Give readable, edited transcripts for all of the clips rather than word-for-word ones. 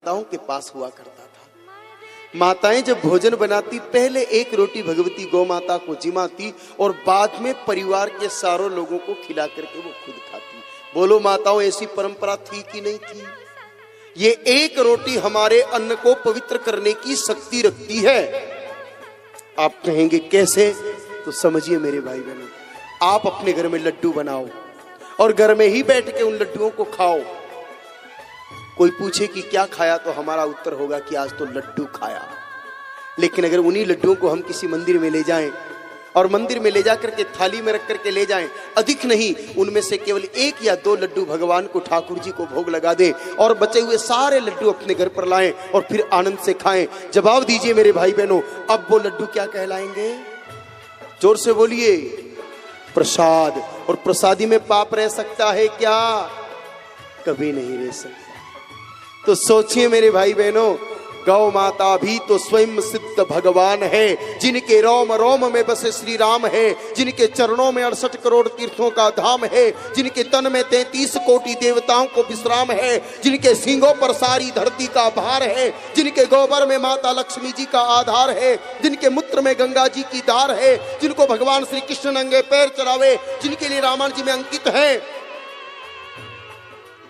माताओं के पास हुआ करता था। माताएं जब भोजन बनाती पहले एक रोटी भगवती गौ माता को जिमाती और बाद में परिवार के सारों लोगों को खिला करके वो खुद खाती। बोलो माताओं, ऐसी परंपरा थी कि नहीं थी? ये एक रोटी हमारे अन्न को पवित्र करने की शक्ति रखती है। आप कहेंगे कैसे? तो समझिए मेरे भाई बहनों, आप अपने घर में लड्डू बनाओ और घर में ही बैठ के उन लड्डुओं को खाओ। कोई पूछे कि क्या खाया तो हमारा उत्तर होगा कि आज तो लड्डू खाया। लेकिन अगर उन्हीं लड्डुओं को हम किसी मंदिर में ले जाएं और मंदिर में ले जाकर के थाली में रख करके ले जाएं, अधिक नहीं उनमें से केवल 1 या 2 लड्डू भगवान को, ठाकुर जी को भोग लगा दें और बचे हुए सारे लड्डू अपने घर पर लाएं और फिर आनंद से खाएं, जवाब दीजिए मेरे भाई बहनों, अब वो लड्डू क्या कहलाएंगे? जोर से बोलिए। प्रसाद। और प्रसादी में पाप रह सकता है क्या? कभी नहीं रह सकता। तो सोचिए मेरे भाई बहनों, गौ माता भी तो स्वयं सिद्ध भगवान है, जिनके रोम रोम में बसे श्री राम है, जिनके चरणों में 68 करोड़ तीर्थों का धाम है, जिनके तन में 33 कोटि देवताओं को विश्राम है, जिनके सींगों पर सारी धरती का भार है, जिनके गोबर में माता लक्ष्मी जी का आधार है, जिनके मूत्र में गंगा जी की धार है, जिनको भगवान श्री कृष्ण नंगे पैर चढ़ावे, जिनके लिए रामायण जी में अंकित है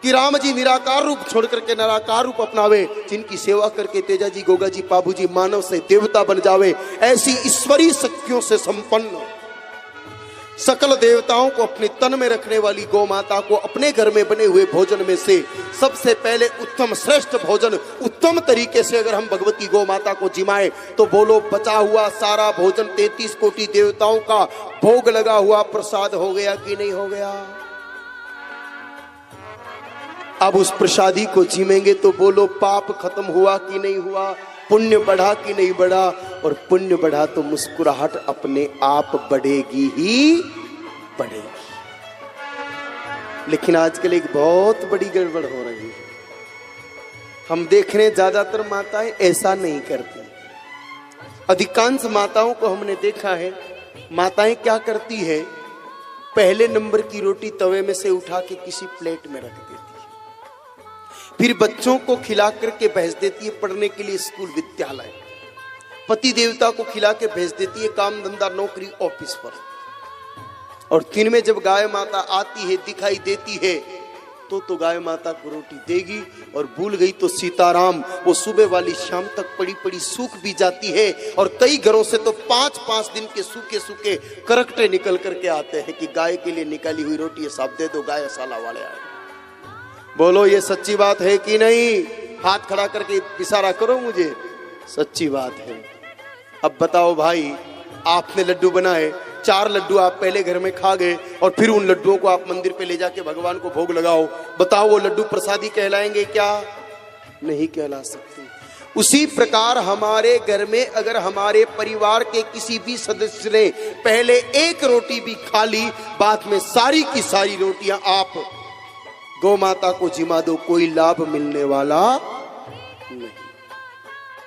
कि राम जी निराकार रूप छोड़ करके निराकार रूप अपनावे, जिनकी सेवा करके तेजा जी, गोगा जी, पाबू जी मानव से देवता बन जावे, ऐसी ईश्वरीय शक्तियों से संपन्न सकल देवताओं को अपने तन में रखने वाली गौ माता को अपने घर में बने हुए भोजन में से सबसे पहले उत्तम श्रेष्ठ भोजन उत्तम तरीके से अगर हम भगवती गौ माता को जिमाएं तो बोलो बचा हुआ सारा भोजन 33 कोटि देवताओं का भोग लगा हुआ प्रसाद हो गया कि नहीं हो गया? अब उस प्रसादी को जिमेंगे तो बोलो पाप खत्म हुआ कि नहीं हुआ? पुण्य बढ़ा कि नहीं बढ़ा? और पुण्य बढ़ा तो मुस्कुराहट अपने आप बढ़ेगी ही बढ़ेगी। लेकिन आजकल एक बहुत बड़ी गड़बड़ हो रही है। हम देख रहे हैं ज्यादातर माताएं ऐसा नहीं करती। अधिकांश माताओं को हमने देखा है, माताएं क्या करती है, पहले नंबर की रोटी तवे में से उठा के किसी प्लेट में रख देती है, फिर बच्चों को खिला करके भेज देती है पढ़ने के लिए स्कूल विद्यालय, पति देवता को खिला के भेज देती है काम धंधा नौकरी ऑफिस पर, और दिन में जब गाय माता आती है दिखाई देती है तो गाय माता को रोटी देगी, और भूल गई तो सीताराम वो सुबह वाली शाम तक पड़ी पड़ी सूख भी जाती है, और कई घरों से तो 5-5 दिन के सूखे सूखे करकटे निकल करके आते हैं कि गाय के लिए निकाली हुई रोटी है, साहब दे दो, गाय साला वाले आए। बोलो ये सच्ची बात है कि नहीं? हाथ खड़ा करके इशारा करो मुझे, सच्ची बात है। अब बताओ भाई, आपने लड्डू बनाए, 4 लड्डू आप पहले घर में खा गए और फिर उन लड्डुओं को आप मंदिर पे ले जाके भगवान को भोग लगाओ, बताओ वो लड्डू प्रसादी कहलाएंगे क्या? नहीं कहला सकते। उसी प्रकार हमारे घर में अगर हमारे परिवार के किसी भी सदस्य ने पहले एक रोटी भी खा ली, बाद में सारी की सारी रोटियां आप गौ माता को जिमा दो, कोई लाभ मिलने वाला नहीं।